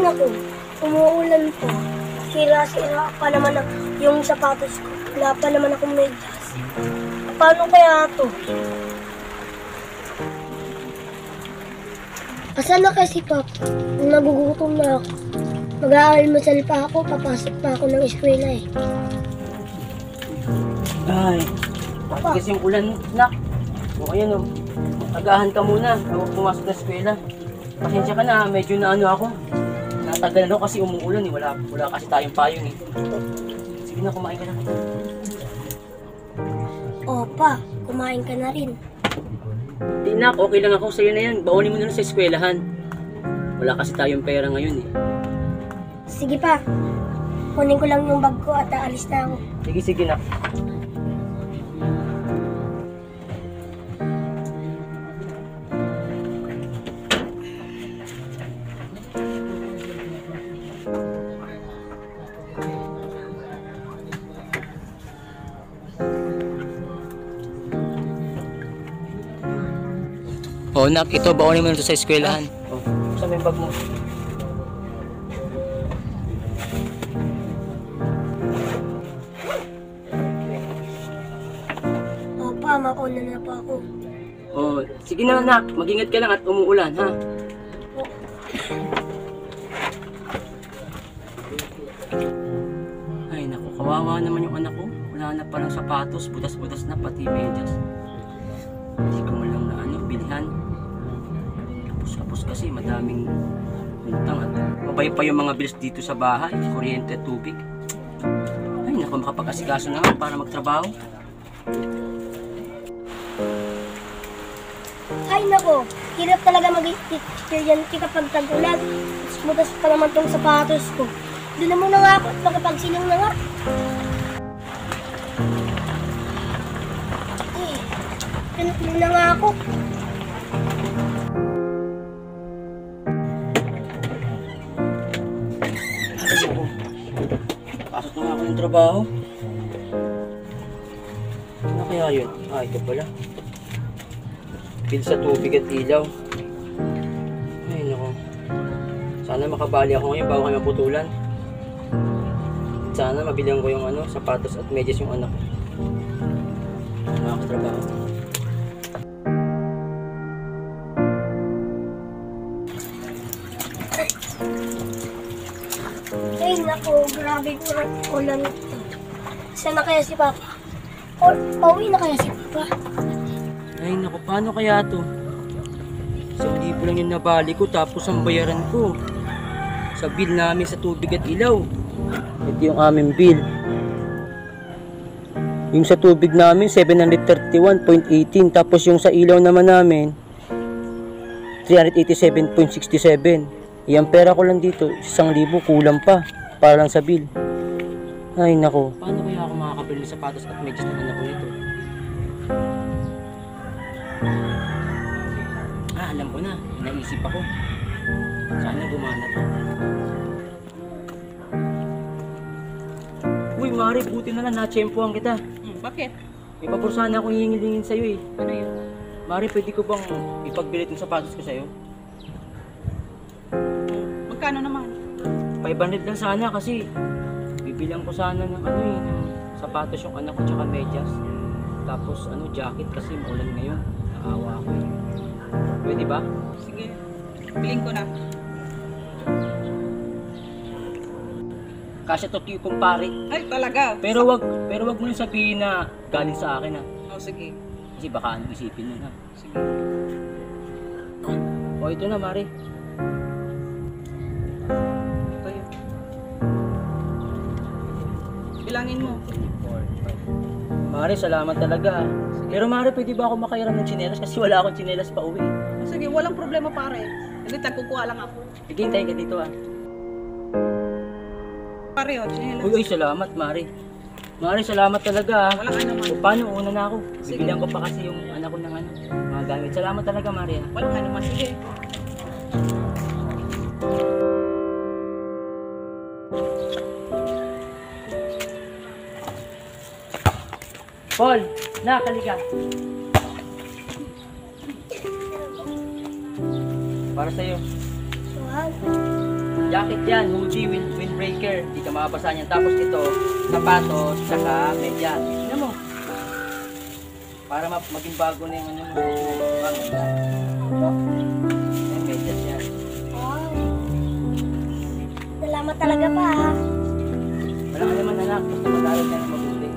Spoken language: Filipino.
naku, umuulan po. Sira-sira pa naman yung sapatos ko. Wala pa naman akong medyas. Paano kaya ito? Asan na kasi Papa? Nagugutom na ako. Mag-aalmusal pa ako, papasok pa ako ng eskwela eh. Ay, bakit kasi yung ulan, nak? O ayan o, agahan ka muna bago pumasok na eskwela. Pasensya ka na, medyo na ano ako. Natagalan ako kasi umuulan eh, wala kasi tayong payong eh. Sige na, kumain ka na. Opa, kumain ka na rin. Di nak, okay lang ako sa'yo na yan. Baunin mo na lang sa eskwelahan. Wala kasi tayong pera ngayon eh. Sige pa, kunin ko lang yung bag ko at aalis na ako. Sige nak. Oh, nak, ito, baunin mo na ito sa eskwelahan. Oh, saan yung bag mo? Opa, mauna na po ako. Oh, sige na, nak. Mag-ingat ka lang at umuulan, ha? Ay, naku, kawawa naman yung anak ko. Wala na palang sapatos, butas-butas na, pati medyas. Hindi ko man lang na bilihan. Kapos kasi, madaming utang at mabay pa yung mga bills dito sa bahay, kuryente at tubig. Ay, naku, makapag-asikaso naman para magtrabaho. Ay nako, hirap talaga maging estudyante kapag tag-ulan. Butas pa naman tong sapatos ko. Doon na muna nga ako at makapagsiling na nga. Ganap muna nga ako. Pasok na ako ng trabaho. Ano kaya yun? Ah, ito pala. Bill sa tubig at ilaw. Ay, naku. Sana makabali ako ngayon bago kayo maputulan. Sana mabilang ko yung sapatos at medyas yung anak ko. Nakakatrabaho. Ay nako, grabe ko ulan ito. Saan na kaya si Papa? Pauwi na kaya si Papa? Ay, naku, paano kaya to? 1,000 lang yung nabali ko tapos ang bayaran ko sa bill namin sa tubig at ilaw. Ito yung aming bill. Yung sa tubig namin 731.18 tapos yung sa ilaw naman namin 387.67. Yung pera ko lang dito 1,000 kulang pa para lang sa bill. Ay nako, paano kaya ako makakabili ng sapatos at medyas ng anak ko nito? Alam ko na, naisip ako. Sana gumana to. Uy, Mari, buti na lang na-tsempohan kita. Bakit? May papor sana akong hihingilingin sa'yo eh. Ano yun? Mari, pwede ko bang ipagbilit yung sapatos ko sa'yo? Magkano naman? 500 lang sana kasi bibilang ko sana ng ng sapatos yung anak ko tsaka medyas. Tapos jacket kasi maulan ngayon. Naawa ako eh. Pwede ba? Sige, bilhin ko na. Kasya to tiyo kumpare. Ay, talaga? Pero wag mo nang sabihin na galing sa akin Oh, sige. Kasi baka isipin mo na. Sige. O ito na, Mari. Ito yun. Bilangin mo. Mari, salamat talaga. Pero Mari, pwede ba ako makairam ng tsinelas? Kasi wala akong tsinelas pa uwi. Sige, walang problema pare. Hindi, tagkukuha lang ako. Sige, hintayin ka dito Pare, chinelas. Uy, salamat Mari. Mari, salamat talaga Walang ano man. O, paano? Una na ako. Sige. Bibilihan ko pa kasi yung anak ko ng mga gamit. Salamat talaga Mari Walang ano man. Sige. Paul, nakaliga. Para sa'yo. Wow. Jacket yan, hoodie, windbreaker. Hindi ka makabasa niyan. Tapos ito, sapatos, saka media. Tignan mo. Para maging bago na yung ano mo. Opo. May medyas yan. Wow. Salamat talaga pa ha. Wala ka naman anak, basta mag-aaral ka na mabuti.